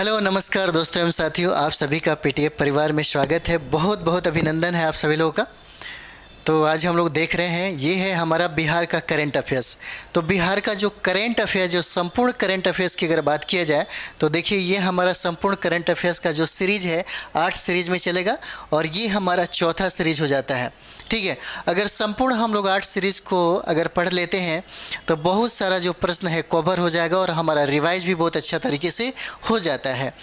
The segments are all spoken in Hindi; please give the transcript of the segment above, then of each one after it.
हेलो नमस्कार दोस्तों एवं साथियों, आप सभी का पीटीएफ परिवार में स्वागत है। बहुत बहुत अभिनंदन है आप सभी लोगों का। तो आज हम लोग देख रहे हैं, ये है हमारा बिहार का करेंट अफेयर्स। तो बिहार का जो करेंट अफेयर्स, जो संपूर्ण करेंट अफेयर्स की अगर बात किया जाए तो देखिए, ये हमारा संपूर्ण करेंट अफेयर्स का जो सीरीज है 8 सीरीज में चलेगा और ये हमारा चौथा सीरीज हो जाता है। ठीक है, अगर संपूर्ण हम लोग 8 सीरीज को अगर पढ़ लेते हैं तो बहुत सारा जो प्रश्न है कवर हो जाएगा और हमारा रिवाइज भी बहुत अच्छा तरीके से हो जाता है।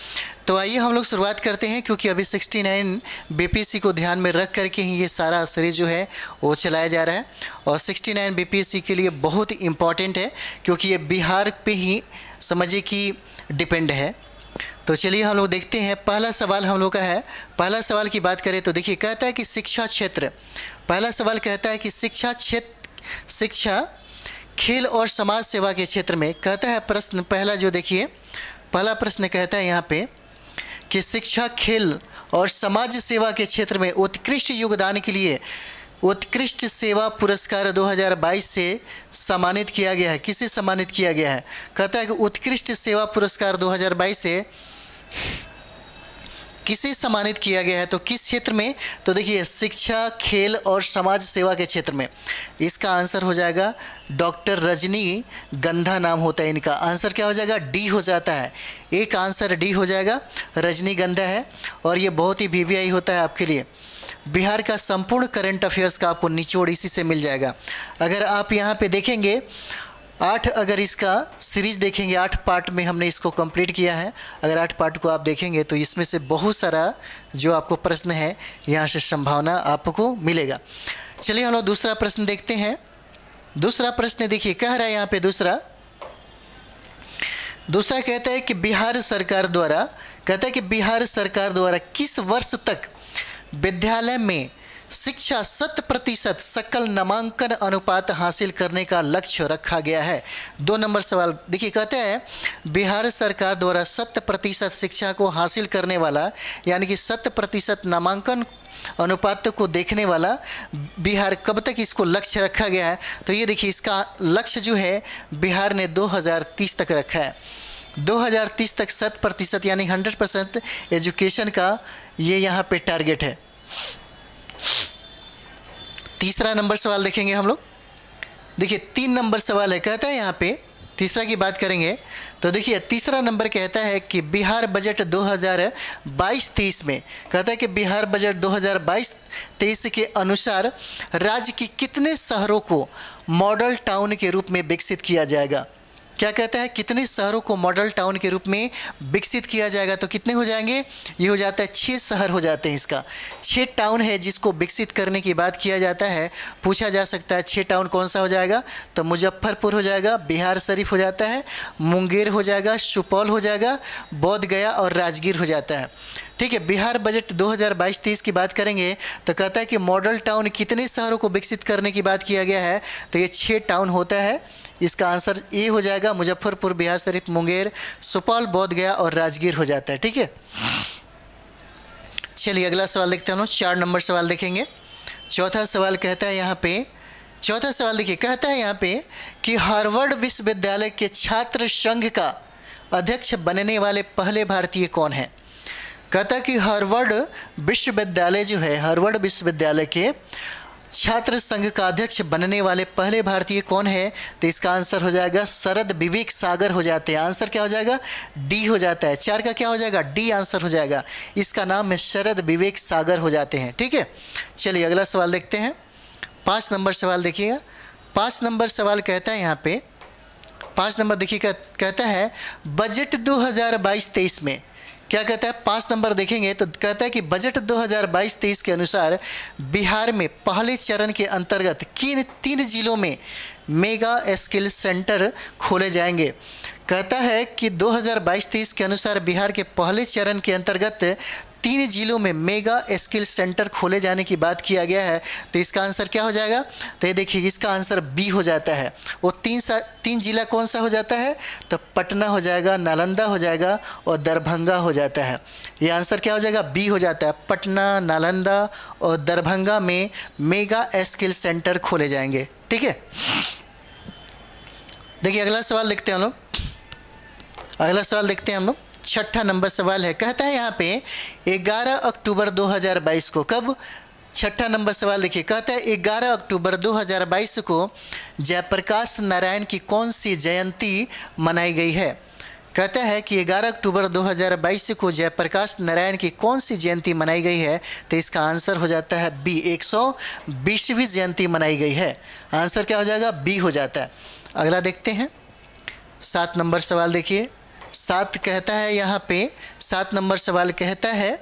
तो आइए हम लोग शुरुआत करते हैं, क्योंकि अभी 69 बीपीएससी को ध्यान में रख करके ही ये सारा सीरीज जो है वो चलाया जा रहा है। और 69 बीपीएससी के लिए बहुत इम्पॉर्टेंट है, क्योंकि ये बिहार पे ही समझिए कि डिपेंड है। तो चलिए हम लोग देखते हैं। पहला सवाल हम लोग का है, पहला सवाल की बात करें तो देखिए, कहता है कि शिक्षा क्षेत्र, पहला सवाल कहता है कि शिक्षा खेल और समाज सेवा के क्षेत्र में, कहता है प्रश्न पहला जो देखिए, पहला प्रश्न कहता है यहाँ पे कि शिक्षा खेल और समाज सेवा के क्षेत्र में उत्कृष्ट योगदान के लिए उत्कृष्ट सेवा पुरस्कार 2022 से सम्मानित किया गया है। किसे सम्मानित किया गया है? कहता है कि उत्कृष्ट सेवा पुरस्कार 2022 से किसे सम्मानित किया गया है, तो किस क्षेत्र में? तो देखिए, शिक्षा खेल और समाज सेवा के क्षेत्र में। इसका आंसर हो जाएगा डॉक्टर रजनी गंधा, नाम होता है इनका। आंसर क्या हो जाएगा? डी हो जाता है। एक आंसर डी हो जाएगा, रजनी गंधा है। और ये बहुत ही वीवीआई होता है आपके लिए। बिहार का संपूर्ण करंट अफेयर्स का आपको निचोड़ इसी से मिल जाएगा। अगर आप यहाँ पे देखेंगे 8, अगर इसका सीरीज देखेंगे 8 पार्ट में हमने इसको कंप्लीट किया है। अगर 8 पार्ट को आप देखेंगे तो इसमें से बहुत सारा जो आपको प्रश्न है यहाँ से संभावना आपको मिलेगा। चलिए हम लोग दूसरा प्रश्न देखते हैं। दूसरा प्रश्न देखिए, कह रहा है यहाँ पे दूसरा कहता है कि बिहार सरकार द्वारा, कहता है कि बिहार सरकार द्वारा किस वर्ष तक विद्यालय में शिक्षा 100% सकल नामांकन अनुपात हासिल करने का लक्ष्य रखा गया है? 2 नंबर सवाल देखिए, कहते हैं बिहार सरकार द्वारा 100% शिक्षा को हासिल करने वाला, यानी कि 100% नामांकन अनुपात को देखने वाला बिहार कब तक इसको लक्ष्य रखा गया है? तो ये देखिए, इसका लक्ष्य जो है बिहार ने 2030 तक रखा है। 2030 तक 100% यानी 100% एजुकेशन का ये यहाँ पे टारगेट है। तीसरा नंबर सवाल देखेंगे हम लोग। देखिए 3 नंबर सवाल है, कहता है यहाँ पे तीसरा की बात करेंगे तो देखिए, तीसरा नंबर कहता है कि बिहार बजट 2022-23 में, कहता है कि बिहार बजट 2022-23 के अनुसार राज्य के कितने शहरों को मॉडल टाउन के रूप में विकसित किया जाएगा? क्या कहता है? कितने शहरों को मॉडल टाउन के रूप में विकसित किया जाएगा? तो कितने हो जाएंगे? ये हो जाता है 6 शहर हो जाते हैं। इसका 6 टाउन है जिसको विकसित करने की बात किया जाता है। पूछा जा सकता है 6 टाउन कौन सा हो जाएगा? तो मुजफ्फरपुर हो जाएगा, बिहार शरीफ हो जाता है, मुंगेर हो जाएगा, सुपौल हो जाएगा, बोध गया और राजगीर हो जाता है। ठीक है, बिहार बजट 2022-23 की बात करेंगे तो कहता है कि मॉडल टाउन कितने शहरों को विकसित करने की बात किया गया है? तो ये 6 टाउन होता है। इसका आंसर ए हो जाएगा, मुजफ्फरपुर, बिहार शरीफ, मुंगेर, सुपौल, बोध गया और राजगीर हो जाता है। ठीक है, चलिए अगला सवाल देखते हैं हम लोग। 4 नंबर सवाल देखेंगे। चौथा सवाल कहता है यहाँ पे, चौथा सवाल देखिए, कहता है यहाँ पे कि हार्वर्ड विश्वविद्यालय के छात्र संघ का अध्यक्ष बनने वाले पहले भारतीय कौन है? कहता है कि हार्वर्ड विश्वविद्यालय जो है, हार्वर्ड विश्वविद्यालय के छात्र संघ का अध्यक्ष बनने वाले पहले भारतीय कौन है? तो इसका आंसर हो जाएगा शरद विवेक सागर हो जाते हैं। आंसर क्या हो जाएगा? डी हो जाता है। 4 का क्या हो जाएगा? डी आंसर हो जाएगा। इसका नाम है शरद विवेक सागर हो जाते हैं। ठीक है, चलिए अगला सवाल देखते हैं। 5 नंबर सवाल देखिएगा। 5 नंबर सवाल कहता है यहाँ पे, 5 नंबर देखिए, कहता है बजट 2022-23 में, क्या कहता है? 5 नंबर देखेंगे तो कहता है कि बजट 2022-23 के अनुसार बिहार में पहले चरण के अंतर्गत किन 3 जिलों में मेगा स्किल सेंटर खोले जाएंगे? कहता है कि 2022-23 के अनुसार बिहार के पहले चरण के अंतर्गत 3 जिलों में मेगा स्किल सेंटर खोले जाने की बात किया गया है। तो इसका आंसर क्या हो जाएगा? तो ये देखिए, इसका आंसर बी हो जाता है। वो 3 जिला कौन सा हो जाता है? तो पटना हो जाएगा, नालंदा हो जाएगा और दरभंगा हो जाता है। ये आंसर क्या हो जाएगा? बी हो जाता है। पटना, नालंदा और दरभंगा में मेगा स्किल सेंटर खोले जाएंगे। ठीक है, देखिए अगला सवाल देखते हैं हम लोग। अगला सवाल देखते हैं हम लोग छठा नंबर सवाल है, कहता है यहाँ पे 11 अक्टूबर 2022 को, कब? छठा नंबर सवाल देखिए, कहता है 11 अक्टूबर 2022 को जयप्रकाश नारायण की कौन सी जयंती मनाई गई है? कहता है कि 11 अक्टूबर 2022 को जयप्रकाश नारायण की कौन सी जयंती मनाई गई है? तो इसका आंसर हो जाता है बी, 120वीं जयंती मनाई गई है। आंसर क्या हो जाएगा? बी हो जाता है। अगला देखते हैं 7 नंबर सवाल देखिए। 7 कहता है यहाँ पे, 7 नंबर सवाल कहता है,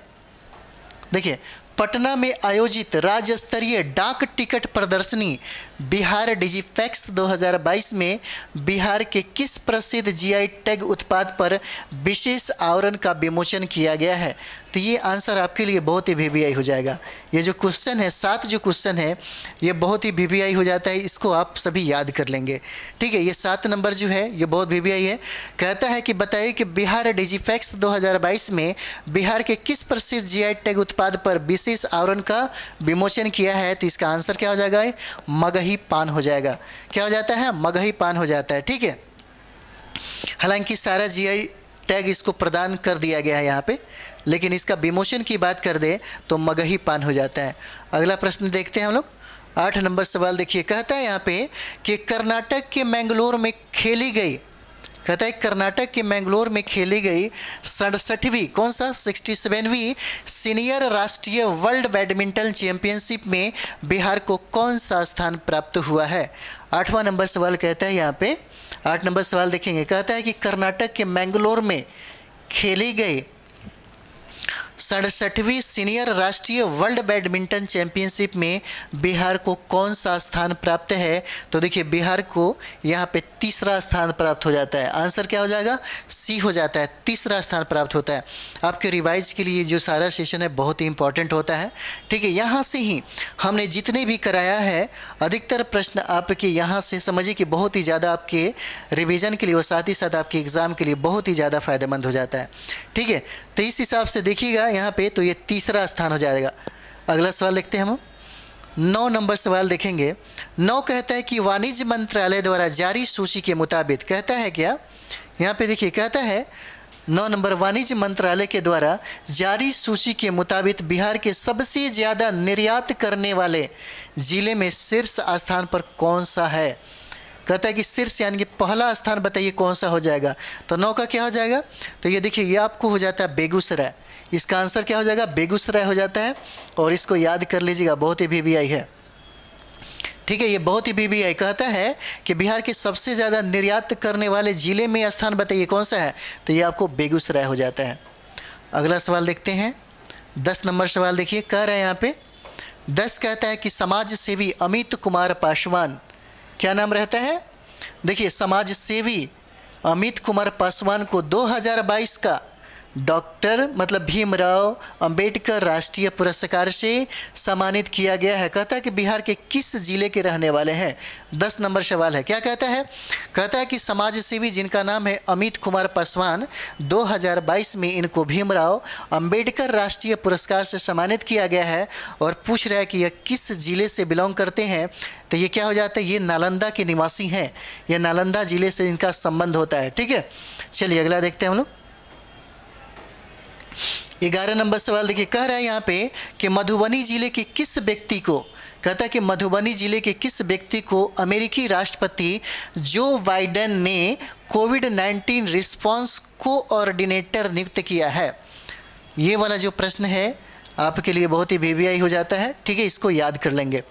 देखिए, पटना में आयोजित राज्य स्तरीय डाक टिकट प्रदर्शनी बिहार डिजिफैक्स 2022 में बिहार के किस प्रसिद्ध जीआई टैग उत्पाद पर विशेष आवरण का विमोचन किया गया है? तो ये आंसर आपके लिए बहुत ही वीवीआई हो जाएगा। ये जो क्वेश्चन है, 7 जो क्वेश्चन है, ये बहुत ही वीवीआई हो जाता है, इसको आप सभी याद कर लेंगे। ठीक है, ये 7 नंबर जो है ये बहुत वीवीआई है। कहता है कि बताइए कि बिहार डिजिफैक्स 2022 में बिहार के किस प्रसिद्ध जीआई टैग उत्पाद पर विशेष आवरण का विमोचन किया है? तो इसका आंसर क्या हो जाएगा? मगही पान हो जाएगा। क्या हो जाता है? मगही पान हो जाता है। ठीक है, हालांकि सारा जीआई टैग इसको प्रदान कर दिया गया है यहाँ पे, लेकिन इसका विमोचन की बात कर दे तो मगही पान हो जाता है। अगला प्रश्न देखते हैं हम लोग। 8 नंबर सवाल देखिए, कहता है यहाँ पे कि कर्नाटक के मैंगलोर में खेली गई, कहता है कर्नाटक के मैंगलोर में खेली गई 67वीं, कौन सा? 67वीं सीनियर राष्ट्रीय वर्ल्ड बैडमिंटन चैंपियनशिप में बिहार को कौन सा स्थान प्राप्त हुआ है? 8वां नंबर सवाल कहता है यहाँ पे, 8 नंबर सवाल देखेंगे, कहता है कि कर्नाटक के मैंगलोर में खेली गई 67वीं सीनियर राष्ट्रीय वर्ल्ड बैडमिंटन चैंपियनशिप में बिहार को कौन सा स्थान प्राप्त है? तो देखिए, बिहार को यहाँ पे तीसरा स्थान प्राप्त हो जाता है। आंसर क्या हो जाएगा? सी हो जाता है, तीसरा स्थान प्राप्त होता है। आपके रिवाइज के लिए जो सारा सेशन है बहुत ही इंपॉर्टेंट होता है। ठीक है, यहाँ से ही हमने जितने भी कराया है अधिकतर प्रश्न आपके यहाँ से समझिए कि बहुत ही ज़्यादा आपके रिविज़न के लिए और साथ ही साथ आपके एग्ज़ाम के लिए बहुत ही ज़्यादा फायदेमंद हो जाता है। ठीक है, तो इस हिसाब से देखिएगा यहाँ पे, तो ये तीसरा स्थान हो जाएगा। अगला सवाल देखते हैं हम, 9 नंबर सवाल देखेंगे। 9 कहता है कि वाणिज्य मंत्रालय द्वारा जारी सूची के मुताबिक, कहता है क्या? यहाँ पे देखिए, कहता है 9 नंबर, वाणिज्य मंत्रालय के द्वारा जारी सूची के मुताबिक बिहार के सबसे ज़्यादा निर्यात करने वाले जिले में शीर्ष स्थान पर कौन सा है? कहता है कि शीर्ष यानी कि पहला स्थान बताइए कौन सा हो जाएगा? तो 9 का क्या हो जाएगा? तो ये देखिए, ये आपको हो जाता है बेगूसराय। इसका आंसर क्या हो जाएगा? बेगूसराय हो जाता है। और इसको याद कर लीजिएगा, बहुत ही वीवीआई है। ठीक है, ये बहुत ही वीवीआई। कहता है कि बिहार के सबसे ज़्यादा निर्यात करने वाले जिले में स्थान बताइए कौन सा है? तो ये आपको बेगूसराय हो जाता है। अगला सवाल देखते हैं, 10 नंबर सवाल देखिए, कह रहा है यहाँ पे 10 कहता है कि समाज सेवी अमित कुमार पासवान, क्या नाम रहता है? देखिए, समाज सेवी अमित कुमार पासवान को 2022 का डॉक्टर मतलब भीमराव अंबेडकर राष्ट्रीय पुरस्कार से सम्मानित किया गया है। कहता है कि बिहार के किस जिले के रहने वाले हैं? 10 नंबर सवाल है। क्या कहता है? कहता है कि समाज सेवी जिनका नाम है अमित कुमार पासवान, 2022 में इनको भीमराव अंबेडकर राष्ट्रीय पुरस्कार से सम्मानित किया गया है। और पूछ रहा है कि यह किस जिले से बिलोंग करते हैं? तो ये क्या हो जाता है? ये नालंदा के निवासी हैं। ये नालंदा जिले से इनका संबंध होता है। ठीक है, चलिए अगला देखते हैं हम लोग। 11 नंबर सवाल देखिए, कह रहा है यहाँ पे कि मधुबनी जिले के किस व्यक्ति को, कहता है कि मधुबनी जिले के किस व्यक्ति को अमेरिकी राष्ट्रपति जो बाइडेन ने कोविड-19 रिस्पांस कोऑर्डिनेटर नियुक्त किया है? ये वाला जो प्रश्न है आपके लिए बहुत ही वीवीआई हो जाता है। ठीक है, इसको याद कर लेंगे।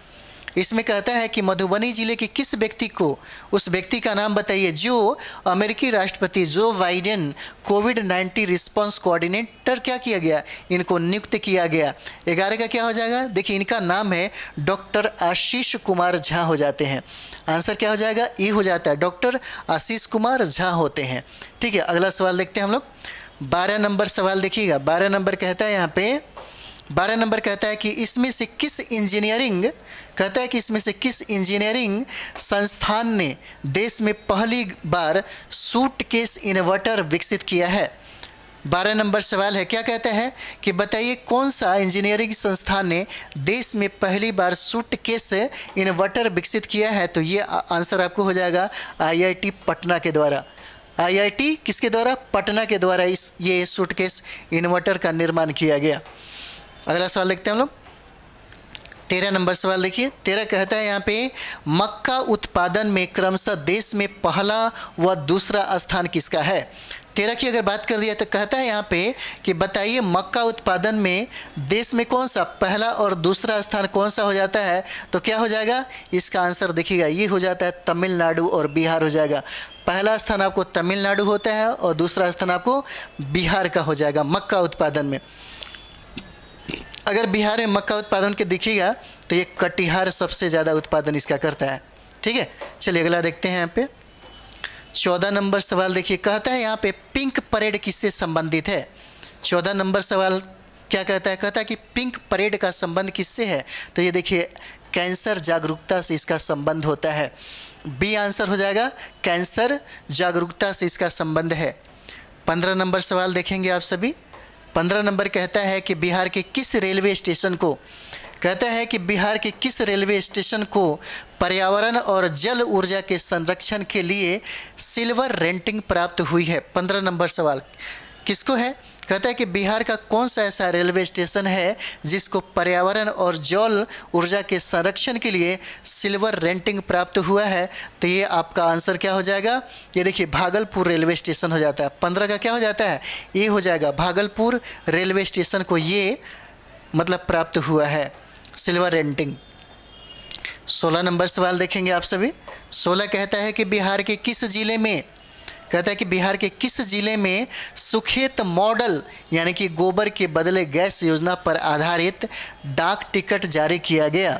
इसमें कहता है कि मधुबनी जिले के किस व्यक्ति को, उस व्यक्ति का नाम बताइए जो अमेरिकी राष्ट्रपति जो बाइडेन कोविड-19 रिस्पांस कोऑर्डिनेटर क्या किया गया, इनको नियुक्त किया गया। 11 का क्या हो जाएगा? देखिए, इनका नाम है डॉक्टर आशीष कुमार झा हो जाते हैं। आंसर क्या हो जाएगा? ई हो जाता है, डॉक्टर आशीष कुमार झा होते हैं। ठीक है, अगला सवाल देखते हैं हम लोग। 12 नंबर सवाल देखिएगा। 12 नंबर कहता है यहाँ पे, 12 नंबर कहता है कि इसमें से किस इंजीनियरिंग, कहता है कि इसमें से किस इंजीनियरिंग संस्थान ने देश में पहली बार सूटकेस इन्वर्टर विकसित किया है? 12 नंबर सवाल है। क्या कहता है कि बताइए कौन सा इंजीनियरिंग संस्थान ने देश में पहली बार सूटकेस इन्वर्टर विकसित किया है? तो ये आंसर आपको हो जाएगा IIT पटना के द्वारा। IIT किसके द्वारा? पटना के द्वारा ये सूटकेस इन्वर्टर का निर्माण किया गया। अगला सवाल देखते हैं हम लोग। 13 नंबर सवाल देखिए। 13 कहता है यहाँ पे मक्का उत्पादन में क्रमशः देश में पहला व दूसरा स्थान किसका है? 13 की अगर बात कर दिया तो कहता है यहाँ पे कि बताइए मक्का उत्पादन में देश में कौन सा पहला और दूसरा स्थान कौन सा हो जाता है? तो क्या हो जाएगा इसका आंसर? देखिएगा ये हो जाता है तमिलनाडु और बिहार हो जाएगा। पहला स्थान आपको तमिलनाडु होता है और दूसरा स्थान आपको बिहार का हो जाएगा मक्का उत्पादन में। अगर बिहार में मक्का उत्पादन के देखिएगा तो ये कटिहार सबसे ज़्यादा उत्पादन इसका करता है। ठीक है, चलिए अगला देखते हैं। यहाँ पे 14 नंबर सवाल देखिए। कहता है यहाँ पे पिंक परेड किससे संबंधित है? 14 नंबर सवाल क्या कहता है? कहता है कि पिंक परेड का संबंध किससे है? तो ये देखिए कैंसर जागरूकता से इसका संबंध होता है। बी आंसर हो जाएगा, कैंसर जागरूकता से इसका संबंध है। 15 नंबर सवाल देखेंगे आप सभी। 15 नंबर कहता है कि बिहार के किस रेलवे स्टेशन को, कहता है कि बिहार के किस रेलवे स्टेशन को पर्यावरण और जल ऊर्जा के संरक्षण के लिए सिल्वर रेटिंग प्राप्त हुई है? 15 नंबर सवाल किसको है? कहता है कि बिहार का कौन सा ऐसा रेलवे स्टेशन है जिसको पर्यावरण और जल ऊर्जा के संरक्षण के लिए सिल्वर रेटिंग प्राप्त हुआ है? तो ये आपका आंसर क्या हो जाएगा? ये देखिए भागलपुर रेलवे स्टेशन हो जाता है। 15 का क्या हो जाता है? ये हो जाएगा भागलपुर रेलवे स्टेशन को ये मतलब प्राप्त हुआ है सिल्वर रेटिंग। 16 नंबर सवाल देखेंगे आप सभी। 16 कहता है कि बिहार के किस जिले में, कहता है कि बिहार के किस जिले में सुखेत मॉडल यानी कि गोबर के बदले गैस योजना पर आधारित डाक टिकट जारी किया गया?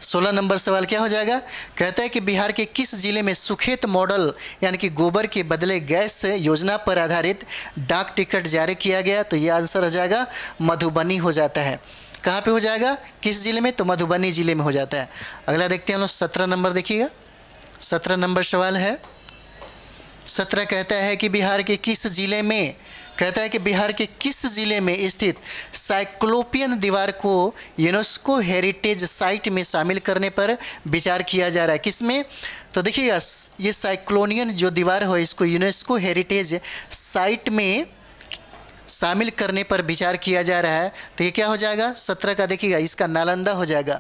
16 नंबर सवाल क्या हो जाएगा? कहता है कि बिहार के किस जिले में सुखेत मॉडल यानी कि गोबर के बदले गैस योजना पर आधारित डाक टिकट जारी किया गया? तो ये आंसर हो जाएगा मधुबनी हो जाता है। कहाँ पे हो जाएगा? किस जिले में? तो मधुबनी जिले में हो जाता है। अगला देखते हैं हम लोग। 17 नंबर देखिएगा। 17 नंबर सवाल है। 17 कहता है कि बिहार के किस जिले में, कहता है कि बिहार के किस जिले में स्थित साइक्लोपियन दीवार को यूनेस्को हेरिटेज साइट में शामिल करने पर विचार किया जा रहा है? किसमें? तो देखिएगा ये साइक्लोनियन जो दीवार हो इसको यूनेस्को हेरिटेज साइट में शामिल करने पर विचार किया जा रहा है। तो ये क्या हो जाएगा? 17 का देखिएगा इसका नालंदा हो जाएगा।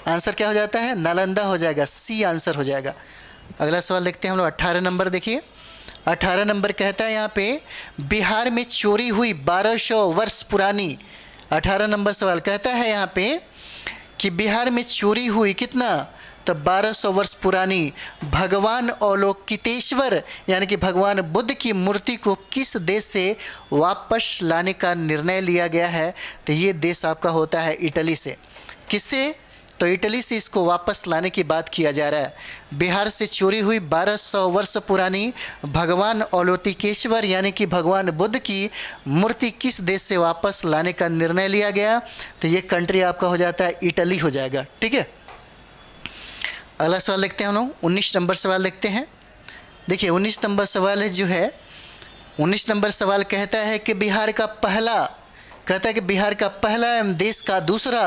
आंसर क्या हो जाता है? नालंदा हो जाएगा। सी आंसर हो जाएगा। अगला सवाल देखते हैं हम लोग। 18 नंबर देखिए। 18 नंबर कहता है यहाँ पे बिहार में चोरी हुई 1200 वर्ष पुरानी, 18 नंबर सवाल कहता है यहाँ पे कि बिहार में चोरी हुई कितना? तो 1200 वर्ष पुरानी भगवान अवलोकितेश्वर यानी कि भगवान बुद्ध की मूर्ति को किस देश से वापस लाने का निर्णय लिया गया है? तो ये देश आपका होता है इटली से। किससे? तो इटली से इसको वापस लाने की बात किया जा रहा है। बिहार से चोरी हुई 1200 वर्ष पुरानी भगवान अवलोकितेश्वर यानी कि भगवान बुद्ध की मूर्ति किस देश से वापस लाने का निर्णय लिया गया? तो ये कंट्री आपका हो जाता है इटली हो जाएगा। ठीक है, अगला सवाल देखते हैं हम लोग। 19 नंबर सवाल देखते हैं। देखिए 19 नंबर सवाल है जो है 19 नंबर सवाल कहता है कि बिहार का पहला, कहता है कि बिहार का पहला एवं देश का दूसरा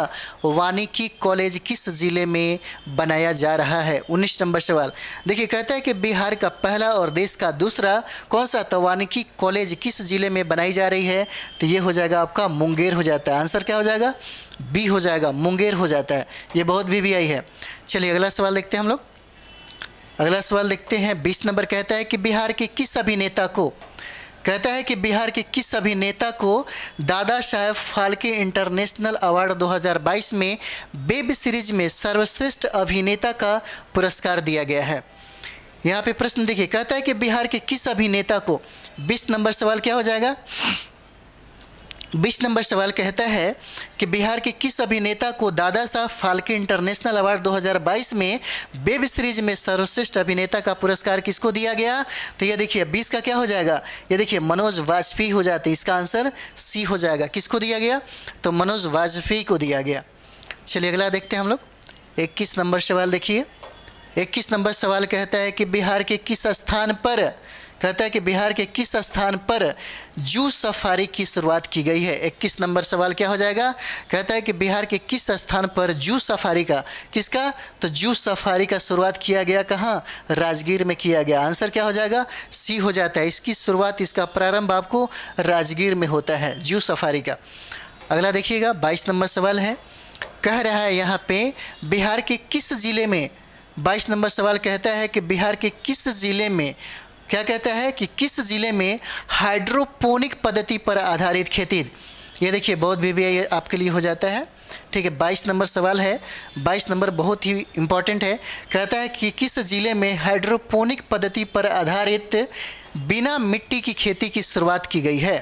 वानिकी कॉलेज किस जिले में बनाया जा रहा है? 19 नंबर सवाल देखिए कहता है कि बिहार का पहला और देश का दूसरा कौन सा तो वानिकी कॉलेज किस जिले में बनाई जा रही है? तो ये हो जाएगा आपका मुंगेर हो जाता है। आंसर क्या हो जाएगा? बी हो जाएगा, मुंगेर हो जाता है। ये बहुत VVI है। चलिए अगला सवाल देखते हैं हम लोग। अगला सवाल देखते हैं 20 नंबर कहता है कि बिहार के किस अभिनेता को, कहता है कि बिहार के किस अभिनेता को दादा साहेब फाल्के इंटरनेशनल अवार्ड 2022 में वेब सीरीज में सर्वश्रेष्ठ अभिनेता का पुरस्कार दिया गया है? यहाँ पे प्रश्न देखिए कहता है कि बिहार के किस अभिनेता को, 20 नंबर सवाल क्या हो जाएगा? 20 नंबर सवाल कहता है कि बिहार के किस अभिनेता को दादा साहब फाल्के इंटरनेशनल अवार्ड 2022 में वेब सीरीज में सर्वश्रेष्ठ अभिनेता का पुरस्कार किसको दिया गया? तो ये देखिए 20 का क्या हो जाएगा? ये देखिए मनोज वाजपेयी हो जाते हैं। इसका आंसर सी हो जाएगा। किसको दिया गया? तो मनोज वाजपेयी को दिया गया। चलिए अगला देखते हैं हम लोग। 21 नंबर सवाल देखिए। 21 नंबर सवाल कहता है कि बिहार के किस स्थान पर, कहता है कि बिहार के किस स्थान पर जू सफारी की शुरुआत की गई है। 21 नंबर सवाल क्या हो जाएगा, कहता है कि बिहार के किस स्थान पर जू सफारी का, किसका, तो जू सफारी का शुरुआत किया गया कहाँ, राजगीर में किया गया। आंसर क्या हो जाएगा, सी हो जाता है। इसकी शुरुआत, इसका प्रारंभ आपको राजगीर में होता है, जू सफारी का। अगला देखिएगा 22 नंबर सवाल है, कह रहा है यहाँ पे बिहार के किस जिले में, 22 नंबर सवाल कहता है कि बिहार के किस जिले में, क्या कहता है कि किस जिले में हाइड्रोपोनिक पद्धति पर आधारित खेती। ये देखिए बहुत भी आपके लिए हो जाता है, ठीक है। 22 नंबर सवाल है, 22 नंबर बहुत ही इम्पॉर्टेंट है। कहता है कि किस जिले में हाइड्रोपोनिक पद्धति पर आधारित बिना मिट्टी की खेती की शुरुआत की गई है,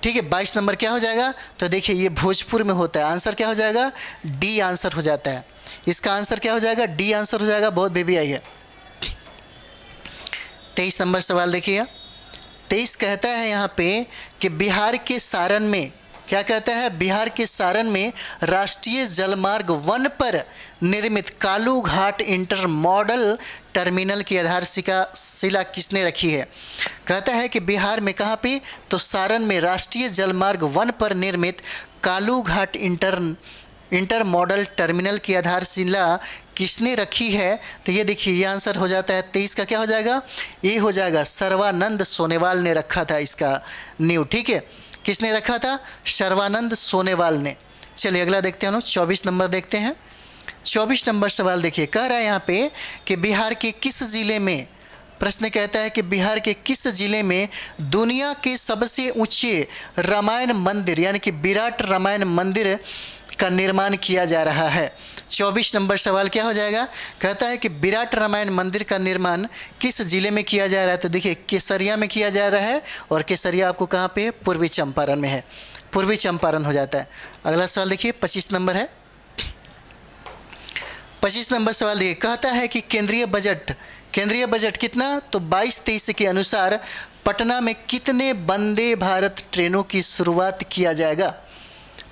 ठीक है। 22 नंबर क्या हो जाएगा, तो देखिए ये भोजपुर में होता है। आंसर क्या हो जाएगा, डी आंसर हो जाता है। इसका आंसर क्या हो जाएगा, डी आंसर हो जाएगा, बहुत बेबी आई है। 23 नंबर सवाल देखिए, 23 कहता है यहाँ पे कि बिहार के सारण में, क्या कहता है, बिहार के सारण में राष्ट्रीय जलमार्ग 1 पर निर्मित कालू घाट इंटर मॉडल टर्मिनल की आधारशिला किसने रखी है। कहता है कि बिहार में कहाँ पे, तो सारण में राष्ट्रीय जलमार्ग 1 पर निर्मित कालू घाट इंटर मॉडल टर्मिनल की आधारशिला किसने रखी है। तो ये देखिए ये आंसर हो जाता है 23 का, क्या हो जाएगा, ये हो जाएगा सर्वानंद सोनेवाल ने रखा था इसका नींव, ठीक है। किसने रखा था, सर्वानंद सोनेवाल ने। चलिए अगला देखते हैं हम लोग, 24 नंबर देखते हैं। 24 नंबर सवाल देखिए, कह रहा है यहाँ पे कि बिहार के किस जिले में, प्रश्न कहता है कि बिहार के किस जिले में दुनिया के सबसे ऊंचे रामायण मंदिर यानी कि विराट रामायण मंदिर का निर्माण किया जा रहा है। 24 नंबर सवाल क्या हो जाएगा, कहता है कि विराट रामायण मंदिर का निर्माण किस जिले में किया जा रहा है। तो देखिए केसरिया में किया जा रहा है, और केसरिया आपको कहाँ पे, पूर्वी चंपारण में है, पूर्वी चंपारण हो जाता है। अगला सवाल देखिए 25 नंबर है। 25 नंबर सवाल देखिए, कहता है कि केंद्रीय बजट कितना, तो 22-23 के अनुसार पटना में कितने वंदे भारत ट्रेनों की शुरुआत किया जाएगा।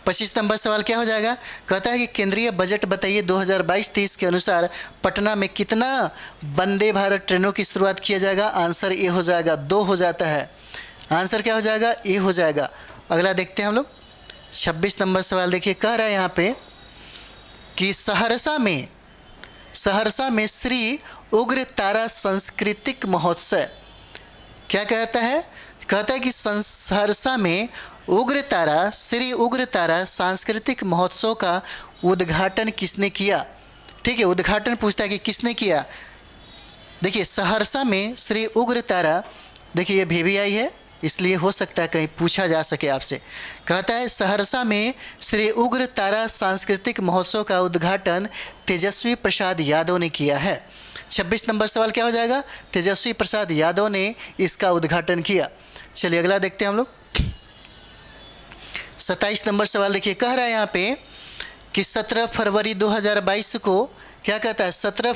25 नंबर सवाल क्या हो जाएगा, कहता है कि केंद्रीय बजट बताइए 2022-23 के अनुसार पटना में कितना वंदे भारत ट्रेनों की शुरुआत किया जाएगा। आंसर ए हो जाएगा, 2 हो जाता है। आंसर क्या हो जाएगा, ए हो जाएगा। अगला देखते हैं हम लोग 26 नंबर सवाल देखिए, कह रहा है यहाँ पे कि सहरसा में श्री उग्र तारा सांस्कृतिक महोत्सव, क्या कहता है, कहता है कि सहरसा में श्री उग्र तारा सांस्कृतिक महोत्सव का उद्घाटन किसने किया, ठीक है। उद्घाटन पूछता है कि किसने किया। देखिए सहरसा में श्री उग्र तारा, देखिए ये VVI है इसलिए हो सकता है कहीं पूछा जा सके आपसे। कहता है सहरसा में श्री उग्र तारा सांस्कृतिक महोत्सव का उद्घाटन तेजस्वी प्रसाद यादव ने किया है। 26 नंबर सवाल क्या हो जाएगा, तेजस्वी प्रसाद यादव ने इसका उद्घाटन किया। चलिए अगला देखते हैं हम लोग 27 नंबर सवाल देखिए, कह रहा है यहाँ पे कि 17 फरवरी 2022 को, क्या कहता है, 17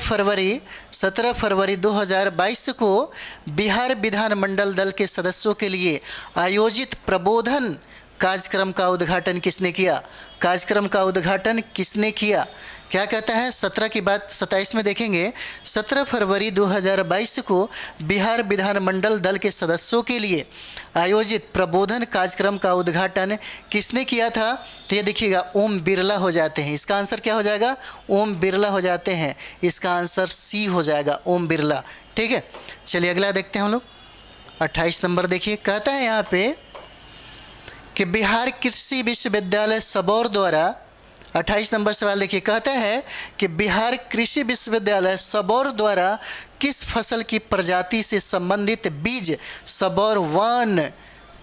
फरवरी 2022 को बिहार विधानमंडल दल के सदस्यों के लिए आयोजित प्रबोधन कार्यक्रम का उद्घाटन किसने किया। कार्यक्रम का उद्घाटन किसने किया, क्या कहता है, 17 की बात 27 में देखेंगे। 17 फरवरी 2022 को बिहार विधानमंडल दल के सदस्यों के लिए आयोजित प्रबोधन कार्यक्रम का उद्घाटन किसने किया था। तो ये देखिएगा ओम बिरला हो जाते हैं। इसका आंसर क्या हो जाएगा, ओम बिरला हो जाते हैं। इसका आंसर सी हो जाएगा, ओम बिरला, ठीक है। चलिए अगला देखते हैं हम लोग 28 नंबर देखिए, कहता है यहाँ पे कि बिहार कृषि विश्वविद्यालय सबौर द्वारा, 28 नंबर सवाल देखिए, कहता है कि बिहार कृषि विश्वविद्यालय सबौर द्वारा किस फसल की प्रजाति से संबंधित बीज सबौर 1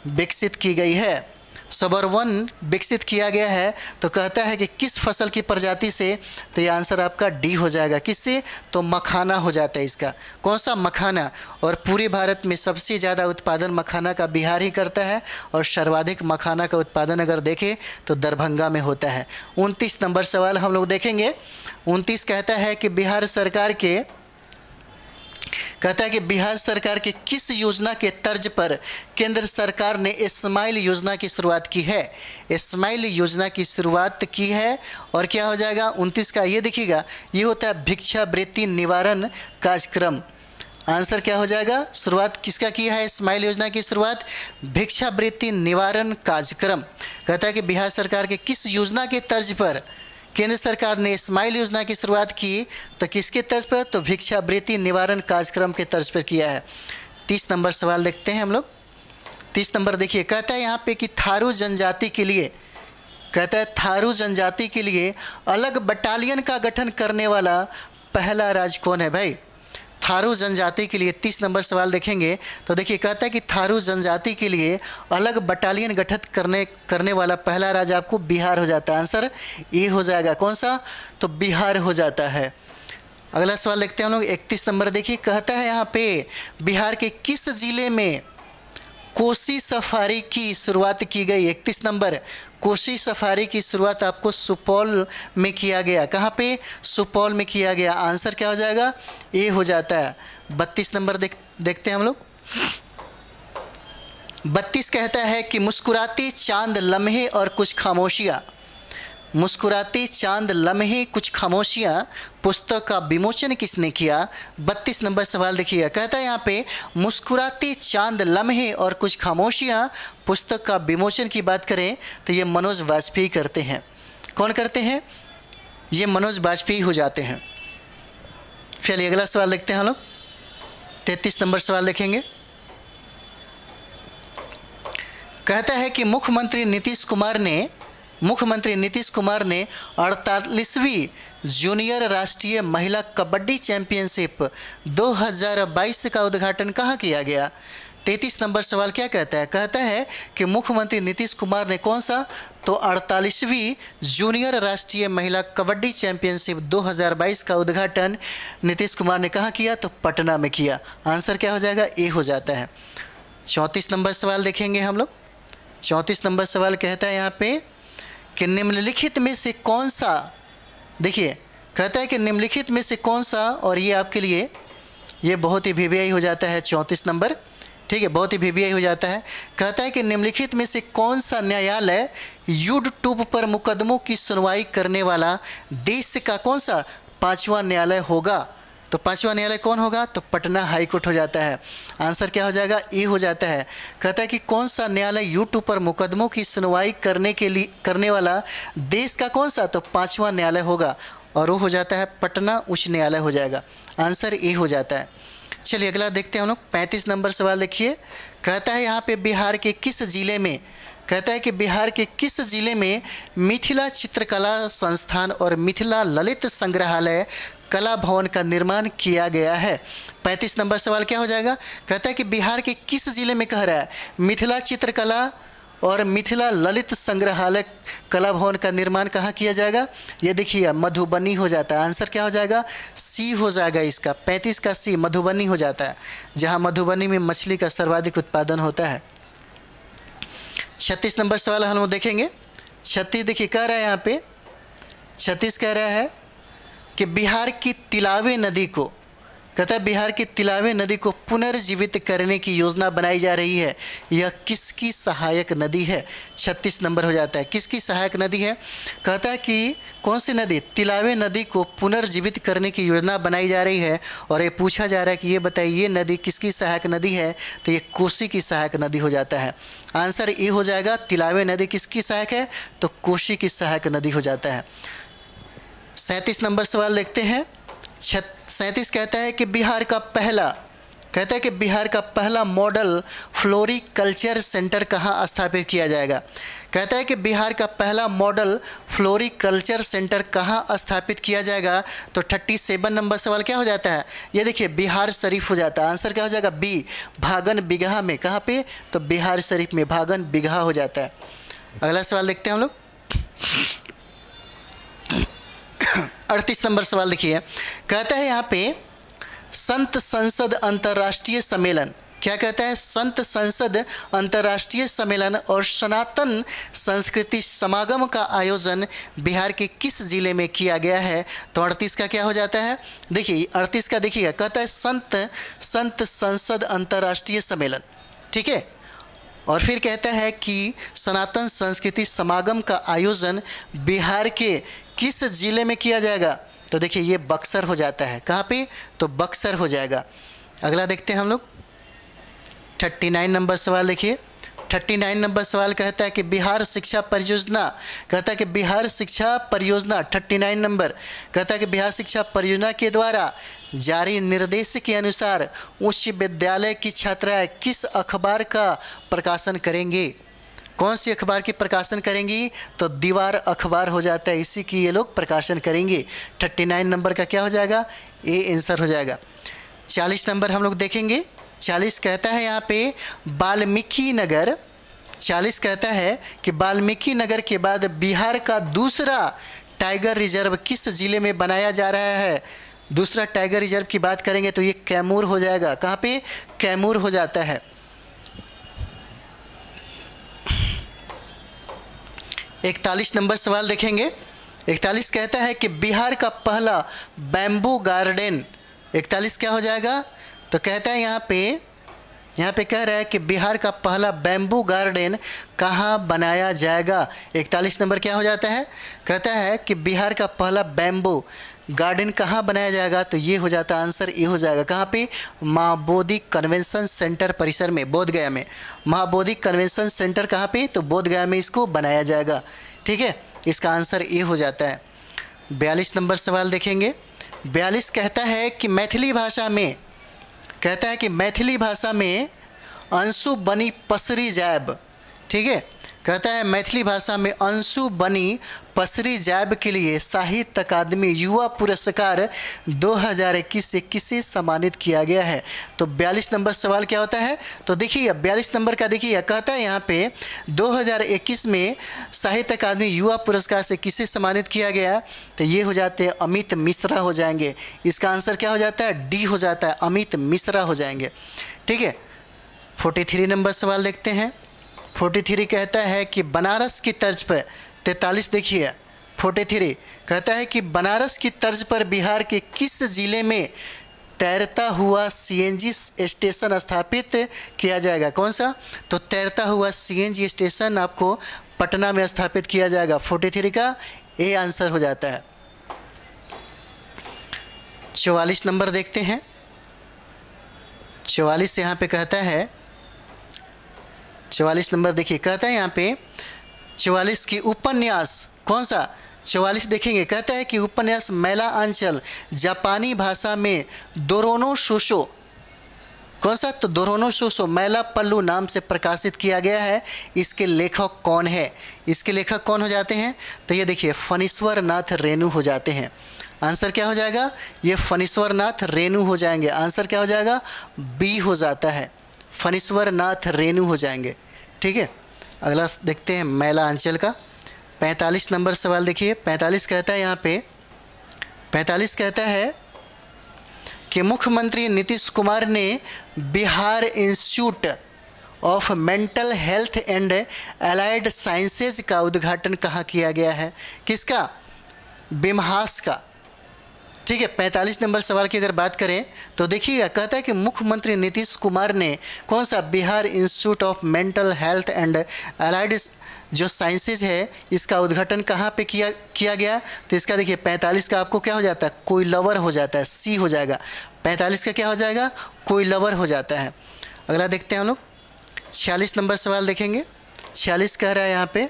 विकसित की गई है। सबौर 1 विकसित किया गया है, तो कहता है कि किस फसल की प्रजाति से, तो ये आंसर आपका डी हो जाएगा। किससे, तो मखाना हो जाता है इसका। कौन सा, मखाना। और पूरे भारत में सबसे ज़्यादा उत्पादन मखाना का बिहार ही करता है, और सर्वाधिक मखाना का उत्पादन अगर देखें तो दरभंगा में होता है। 29 नंबर सवाल हम लोग देखेंगे। 29 कहता है कि बिहार सरकार के किस योजना के तर्ज पर केंद्र सरकार ने स्माइल योजना की शुरुआत की है। स्माइल योजना की शुरुआत की है, और क्या हो जाएगा 29 का, ये देखिएगा, ये होता है भिक्षावृत्ति निवारण कार्यक्रम। आंसर क्या हो जाएगा? शुरुआत किसका किया है स्माइल योजना की शुरुआत? भिक्षावृत्ति निवारण कार्यक्रम। कहता है कि बिहार सरकार के किस योजना के तर्ज पर केंद्र सरकार ने स्माइल योजना की शुरुआत की? तो किसके तर्ज पर? तो भिक्षावृत्ति निवारण कार्यक्रम के तर्ज पर किया है। 30 नंबर सवाल देखते हैं हम लोग। 30 नंबर देखिए, कहता है यहाँ पे कि थारू जनजाति के लिए, कहता है थारू जनजाति के लिए अलग बटालियन का गठन करने वाला पहला राज्य कौन है भाई? थारू जनजाति के लिए 30 नंबर सवाल देखेंगे तो देखिए, कहता है कि थारू जनजाति के लिए अलग बटालियन गठित करने वाला पहला राज्य आपको बिहार हो जाता है। आंसर ए हो जाएगा। कौन सा? तो बिहार हो जाता है। अगला सवाल देखते हैं हम लोग। 31 नंबर देखिए, कहता है यहाँ पे बिहार के किस जिले में कोसी सफारी की शुरुआत की गई? 31 नंबर, कोसी सफारी की शुरुआत आपको सुपौल में किया गया। कहाँ पे? सुपौल में किया गया। आंसर क्या हो जाएगा? ए हो जाता है। 32 नंबर देखते हैं हम लोग। 32 कहता है कि मुस्कुराते चांद लम्हे और कुछ खामोशियाँ, मुस्कुराते चांद लम्हे कुछ खामोशियाँ पुस्तक का विमोचन किसने किया? 32 नंबर सवाल देखिए, कहता है यहाँ पे मुस्कुराते चांद लम्हे और कुछ खामोशियाँ पुस्तक का विमोचन की बात करें तो ये मनोज वाजपेयी करते हैं। कौन करते हैं? ये मनोज वाजपेयी हो जाते हैं। चलिए अगला सवाल देखते हैं हम लोग। 33 नंबर सवाल देखेंगे। कहता है कि मुख्यमंत्री नीतीश कुमार ने 48वीं जूनियर राष्ट्रीय महिला कबड्डी चैंपियनशिप 2022 का उद्घाटन कहाँ किया गया? 33 नंबर सवाल क्या कहता है? कहता है कि मुख्यमंत्री नीतीश कुमार ने कौन सा? तो 48वीं जूनियर राष्ट्रीय महिला कबड्डी चैंपियनशिप 2022 का उद्घाटन नीतीश कुमार ने कहाँ किया? तो पटना में किया। आंसर क्या हो जाएगा? ए हो जाता है। 34 नंबर सवाल देखेंगे हम लोग। 34 नंबर सवाल कहता है यहाँ पे कि निम्नलिखित में से कौन सा, देखिए कहता है कि निम्नलिखित में से कौन सा, और ये आपके लिए ये बहुत ही वीवीआई हो जाता है 34 नंबर, ठीक है, बहुत ही वीवीआई हो जाता है। कहता है कि निम्नलिखित में से कौन सा न्यायालय यूट्यूब पर मुकदमों की सुनवाई करने वाला देश का कौन सा 5वां न्यायालय होगा? तो 5वां न्यायालय कौन होगा? तो पटना हाई कोर्ट हो जाता है। आंसर क्या हो जाएगा? ए हो जाता है। कहता है कि कौन सा न्यायालय यूट्यूब पर मुकदमों की सुनवाई करने वाला देश का कौन सा? तो 5वां न्यायालय होगा, और वो हो जाता है पटना उच्च न्यायालय हो जाएगा। आंसर ए हो जाता है। चलिए अगला देखते हैं हम लोग। 35 नंबर सवाल देखिए, कहता है यहाँ पे बिहार के किस जिले में, कहता है कि बिहार के किस जिले में मिथिला चित्रकला संस्थान और मिथिला ललित संग्रहालय कला भवन का निर्माण किया गया है? 35 नंबर सवाल क्या हो जाएगा? कहता है कि बिहार के किस जिले में कह रहा है मिथिला चित्रकला और मिथिला ललित संग्रहालय कला भवन का निर्माण कहाँ किया जाएगा? ये देखिए मधुबनी हो जाता है। आंसर क्या हो जाएगा? सी हो जाएगा इसका। 35 का सी मधुबनी हो जाता है, जहाँ मधुबनी में मछली का सर्वाधिक उत्पादन होता है। 36 नंबर सवाल हम लोग देखेंगे। 36 देखिए कह रहा है यहाँ पे, 36 कह रहा है कि बिहार की तिलावे नदी को, कहता है बिहार की तिलावे नदी को पुनर्जीवित करने की योजना बनाई जा रही है। यह किसकी सहायक नदी है? 36 नंबर हो जाता है। किसकी सहायक नदी है? कहता है कि कौन सी नदी? तिलावे नदी को पुनर्जीवित करने की योजना बनाई जा रही है, और ये पूछा जा रहा है कि ये बताइए ये नदी किसकी सहायक नदी है? तो ये कोसी की सहायक नदी हो जाता है। आंसर ए हो जाएगा। तिलावे नदी किसकी सहायक है? तो कोसी की सहायक नदी हो जाता है। 37 नंबर सवाल देखते हैं। 37 कहता है कि बिहार का पहला मॉडल फ्लोरिकल्चर सेंटर कहाँ स्थापित किया जाएगा? कहता है कि बिहार का पहला मॉडल फ्लोरिकल्चर सेंटर कहाँ स्थापित किया जाएगा? तो 37 नंबर सवाल क्या हो जाता है? ये देखिए बिहार शरीफ हो जाता है। आंसर क्या हो जाएगा? बी भागन बिगहा में। कहाँ पे? तो बिहार शरीफ में भागन बिगहा हो जाता है। अगला सवाल देखते हैं हम लोग। 38 नंबर सवाल देखिए, कहता है यहाँ पे संत संसद अंतर्राष्ट्रीय सम्मेलन, क्या कहता है? संत संसद अंतर्राष्ट्रीय सम्मेलन और सनातन संस्कृति समागम का आयोजन बिहार के किस जिले में किया गया है? तो 38 का क्या हो जाता है? देखिए 38 का देखिएगा, कहता है संत संसद अंतर्राष्ट्रीय सम्मेलन, ठीक है, और फिर कहता है कि सनातन संस्कृति समागम का आयोजन बिहार के किस जिले में किया जाएगा? तो देखिए ये बक्सर हो जाता है। कहाँ पे? तो बक्सर हो जाएगा। अगला देखते हैं हम लोग 39 नंबर सवाल। देखिए 39 नंबर सवाल कहता है कि बिहार शिक्षा परियोजना, कहता है कि बिहार शिक्षा परियोजना 39 नंबर कहता है कि बिहार शिक्षा परियोजना के द्वारा जारी निर्देश के अनुसार उच्च विद्यालय की छात्राएं किस अखबार का प्रकाशन करेंगे? कौन सी अखबार की प्रकाशन करेंगी? तो दीवार अखबार हो जाता है, इसी की ये लोग प्रकाशन करेंगे। 39 नंबर का क्या हो जाएगा? ए आंसर हो जाएगा। 40 नंबर हम लोग देखेंगे। 40 कहता है यहाँ पे वाल्मीकि नगर, 40 कहता है कि वाल्मीकि नगर के बाद बिहार का दूसरा टाइगर रिजर्व किस जिले में बनाया जा रहा है? दूसरा टाइगर रिजर्व की बात करेंगे तो ये कैमूर हो जाएगा। कहाँ पे? कैमूर हो जाता है। 41 नंबर सवाल देखेंगे। 41 कहता है कि बिहार का पहला बैम्बू गार्डन, 41 क्या हो जाएगा? तो कहता है यहाँ पे कह रहा है कि बिहार का पहला बैम्बू गार्डन कहाँ बनाया जाएगा? 41 नंबर क्या हो जाता है? कहता है कि बिहार का पहला बैम्बू गार्डन कहाँ बनाया जाएगा? तो ये हो जाता है आंसर, ये हो जाएगा। कहाँ पे? महाबोधि कन्वेंशन सेंटर परिसर में, बोधगया में। महाबोधि कन्वेंशन सेंटर कहाँ पे? तो बोधगया में इसको बनाया जाएगा। ठीक है, इसका आंसर ये हो जाता है। 42 नंबर सवाल देखेंगे। 42 कहता है कि मैथिली भाषा में, कहता है कि मैथिली भाषा में अंशु बनी पसरी जायब, ठीक है, कहता है मैथिली भाषा में अंशु बनी पसरी जायब के लिए साहित्य अकादमी युवा पुरस्कार 2021 से किसे सम्मानित किया गया है? तो 42 नंबर सवाल क्या होता है? तो देखिए 42 नंबर का देखिए कहता है यहाँ पे 2021 में साहित्य अकादमी युवा पुरस्कार से किसे सम्मानित किया गया? तो ये हो जाते हैं अमित मिश्रा हो जाएंगे। इसका आंसर क्या हो जाता है? डी हो जाता है, अमित मिश्रा हो जाएंगे। ठीक है, 43 नंबर सवाल देखते हैं। 43 कहता है कि बनारस की तर्ज पर, 43 देखिए 43 कहता है कि बनारस की तर्ज पर बिहार के किस जिले में तैरता हुआ सीएनजी स्टेशन स्थापित किया जाएगा? कौन सा? तो तैरता हुआ सीएनजी स्टेशन आपको पटना में स्थापित किया जाएगा। 43 का ए आंसर हो जाता है। 44 नंबर देखते हैं। 44 यहाँ पे कहता है, 44 नंबर देखिए कहता है यहाँ पे 44 की उपन्यास, कौन सा? 44 देखेंगे, कहता है कि उपन्यास मैला अंचल जापानी भाषा में दोरोनो शोशो, कौन सा? तो दोरोनो शोशो मैला पल्लू नाम से प्रकाशित किया गया है। इसके लेखक कौन है? इसके लेखक कौन हो जाते हैं? तो ये देखिए फणीश्वर नाथ रेणु हो जाते हैं। आंसर क्या हो जाएगा? ये फणीश्वर नाथ रेणु हो जाएंगे। आंसर क्या हो जाएगा? बी हो जाता है, फणीश्वर नाथ रेणु हो जाएंगे। ठीक है, अगला देखते हैं मैला अंचल का। 45 नंबर सवाल देखिए। 45 कहता है यहाँ पे, 45 कहता है कि मुख्यमंत्री नीतीश कुमार ने Bihar institute of mental health and allied sciences का उद्घाटन कहाँ किया गया है? किसका? बिम्हास का। ठीक है, 45 नंबर सवाल की अगर बात करें तो देखिएगा कहता है कि मुख्यमंत्री नीतीश कुमार ने कौन सा? Bihar institute of mental health and allied जो साइंसेज है इसका उद्घाटन कहाँ पे किया गया? तो इसका देखिए 45 का आपको क्या हो जाता है? कोई लवर हो जाता है, सी हो जाएगा। 45 का क्या हो जाएगा? कोई लवर हो जाता है। अगला देखते हैं हम लोग 46 नंबर सवाल देखेंगे। 46 कह रहा है यहाँ पे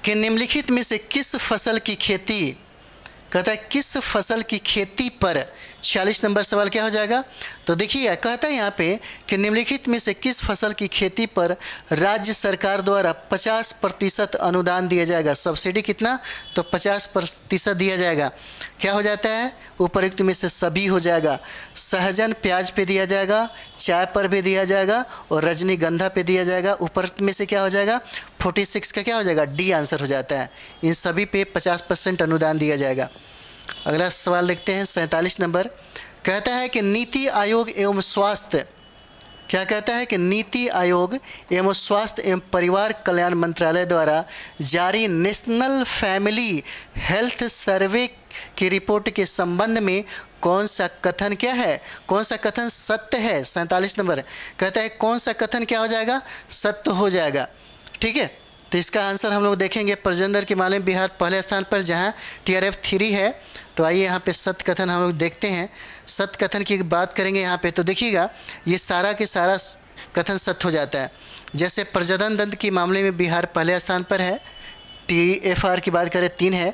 कि निम्नलिखित में से किस फसल की खेती, कहता है किस फसल की खेती पर, 46 नंबर सवाल क्या हो जाएगा? तो देखिए कहता है यहाँ पे कि निम्नलिखित में से किस फसल की खेती पर राज्य सरकार द्वारा 50% अनुदान दिया जाएगा? सब्सिडी कितना? तो 50% दिया जाएगा। क्या हो जाता है? उपयुक्त में से सभी हो जाएगा। सहजन प्याज पे दिया जाएगा, चाय पर भी दिया जाएगा और रजनीगंधा पे दिया जाएगा। उपयुक्त में से क्या हो जाएगा? 46 का क्या हो जाएगा? डी आंसर हो जाता है। इन सभी पे 50% अनुदान दिया जाएगा। अगला सवाल देखते हैं 47 नंबर। कहता है कि नीति आयोग एवं स्वास्थ्य, क्या कहता है कि नीति आयोग एवं स्वास्थ्य एवं परिवार कल्याण मंत्रालय द्वारा जारी नेशनल फैमिली हेल्थ सर्वे की रिपोर्ट के संबंध में कौन सा कथन क्या है? कौन सा कथन सत्य है? 47 नंबर कहता है कौन सा कथन क्या हो जाएगा? सत्य हो जाएगा। ठीक है, तो इसका आंसर हम लोग देखेंगे। प्रजेंद्र के मामले में बिहार पहले स्थान पर जहां TRF 3 है। तो आइए यहाँ पे सत्य कथन हम लोग देखते हैं। सत्य कथन की बात करेंगे यहाँ पे तो देखिएगा ये सारा के सारा कथन सत्य हो जाता है। जैसे प्रजनन दंड के मामले में बिहार पहले स्थान पर है, TFR की बात करें 3 है,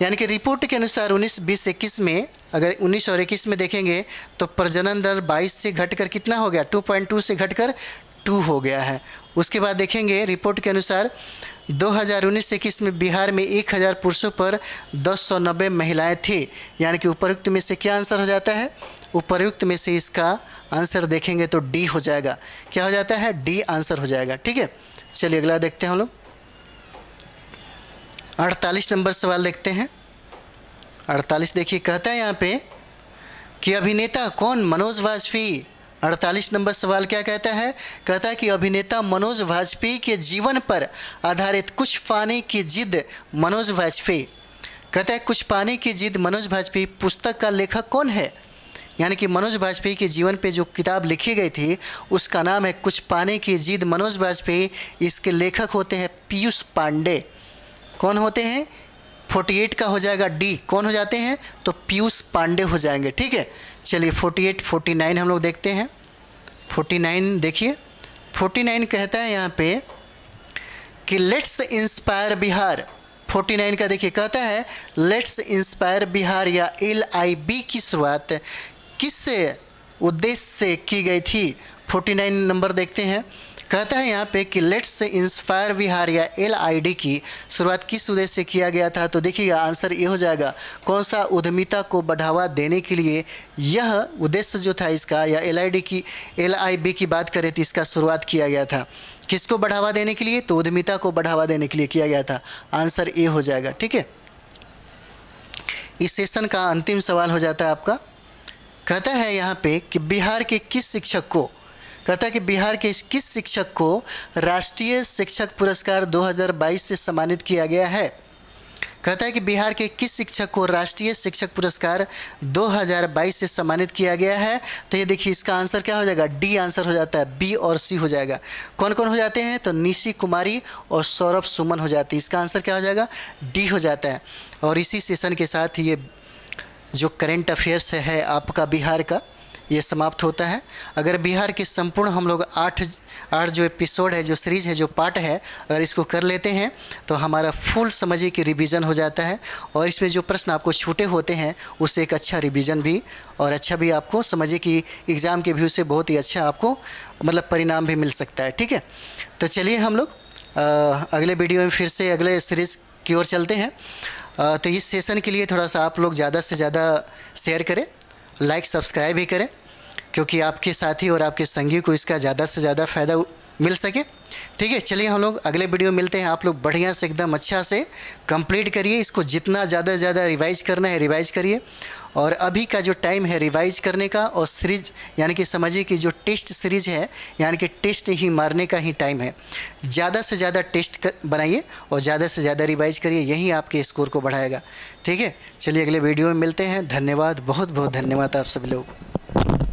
यानी कि रिपोर्ट के अनुसार 19, 20, 21 में, अगर 19 और 21 में देखेंगे तो प्रजनन दर 22 से घटकर कितना हो गया, 2.2 से घटकर 2 हो गया है। उसके बाद देखेंगे रिपोर्ट के अनुसार 2019-21 में बिहार में 1000 पुरुषों पर 290 महिलाएं थी, यानी कि उपयुक्त में से क्या आंसर हो जाता है, उपयुक्त में से इसका आंसर देखेंगे तो डी हो जाएगा। क्या हो जाता है, डी आंसर हो जाएगा। ठीक है, चलिए अगला देखते हैं हम लोग। 48 नंबर सवाल देखते हैं। 48 देखिए, कहता है यहाँ पे कि अभिनेता कौन, मनोज वाजपेयी। 48 नंबर सवाल क्या कहता है, कहता है कि अभिनेता मनोज वाजपेयी के जीवन पर आधारित कुछ पाने की जिद मनोज वाजपेयी। कहता है कुछ पाने की जिद मनोज वाजपेयी पुस्तक का लेखक कौन है, यानी कि मनोज वाजपेयी के जीवन पे जो किताब लिखी गई थी उसका नाम है कुछ पाने की जिद मनोज वाजपेयी। इसके लेखक होते हैं पीयूष पांडे। कौन होते हैं, 48 का हो जाएगा डी, कौन हो जाते हैं, तो पीयूष पांडे हो जाएंगे। ठीक है, चलिए 48, 49 हम लोग देखते हैं। 49 देखिए, 49 कहता है यहाँ पे कि लेट्स इंस्पायर बिहार। 49 का देखिए, कहता है लेट्स इंस्पायर बिहार या LIB की शुरुआत किस उद्देश्य से की गई थी। 49 नंबर देखते हैं, कहता है यहाँ पे कि लेट्स इंस्पायर बिहार या LID की शुरुआत किस उद्देश्य से किया गया था, तो देखिएगा आंसर ये हो जाएगा कौन सा, उद्यमिता को बढ़ावा देने के लिए यह उद्देश्य जो था इसका, या LIB की बात करें तो इसका शुरुआत किया गया था। किसको बढ़ावा देने के लिए, तो उद्यमिता को बढ़ावा देने के लिए किया गया था। आंसर ए हो जाएगा। ठीक है, इस सेशन का अंतिम सवाल हो जाता है आपका। कहता है यहाँ पे कि बिहार के किस शिक्षक को, कहता है कि बिहार के किस शिक्षक को राष्ट्रीय शिक्षक पुरस्कार 2022 से सम्मानित किया गया है। कहता है कि बिहार के किस शिक्षक को राष्ट्रीय शिक्षक पुरस्कार 2022 से सम्मानित किया गया है, तो ये देखिए इसका आंसर क्या हो जाएगा, डी आंसर हो जाता है, बी और सी हो जाएगा। कौन कौन हो जाते हैं, तो निशी कुमारी और सौरभ सुमन हो जाती है। इसका आंसर क्या हो जाएगा, डी हो जाता है। और इसी सेशन के साथ ये जो करंट अफेयर्स है आपका बिहार का, ये समाप्त होता है। अगर बिहार के संपूर्ण हम लोग 8 जो एपिसोड है, जो सीरीज़ है, जो पार्ट है, अगर इसको कर लेते हैं तो हमारा फुल समझिए कि रिवीजन हो जाता है। और इसमें जो प्रश्न आपको छूटे होते हैं उससे एक अच्छा रिवीजन भी और अच्छा भी आपको समझिए कि एग्ज़ाम के व्यू से बहुत ही अच्छा आपको मतलब परिणाम भी मिल सकता है। ठीक है, तो चलिए हम लोग अगले वीडियो में फिर से अगले सीरीज़ की ओर चलते हैं। तो इस सेशन के लिए थोड़ा सा आप लोग ज़्यादा से ज़्यादा शेयर करें, लाइक सब्सक्राइब भी करें, क्योंकि आपके साथी और आपके संगी को इसका ज़्यादा से ज़्यादा फ़ायदा मिल सके। ठीक है, चलिए हम लोग अगले वीडियो मिलते हैं। आप लोग बढ़िया से एकदम अच्छा से कंप्लीट करिए, इसको जितना ज़्यादा से ज़्यादा रिवाइज़ करना है रिवाइज़ करिए। और अभी का जो टाइम है रिवाइज़ करने का और सीरीज यानी कि समझिए कि जो टेस्ट सीरीज है यानी कि टेस्ट ही मारने का ही टाइम है। ज़्यादा से ज़्यादा टेस्ट बनाइए और ज़्यादा से ज़्यादा रिवाइज़ करिए, यही आपके स्कोर को बढ़ाएगा। ठीक है, चलिए अगले वीडियो में मिलते हैं। धन्यवाद, बहुत बहुत धन्यवाद आप सभी लोग।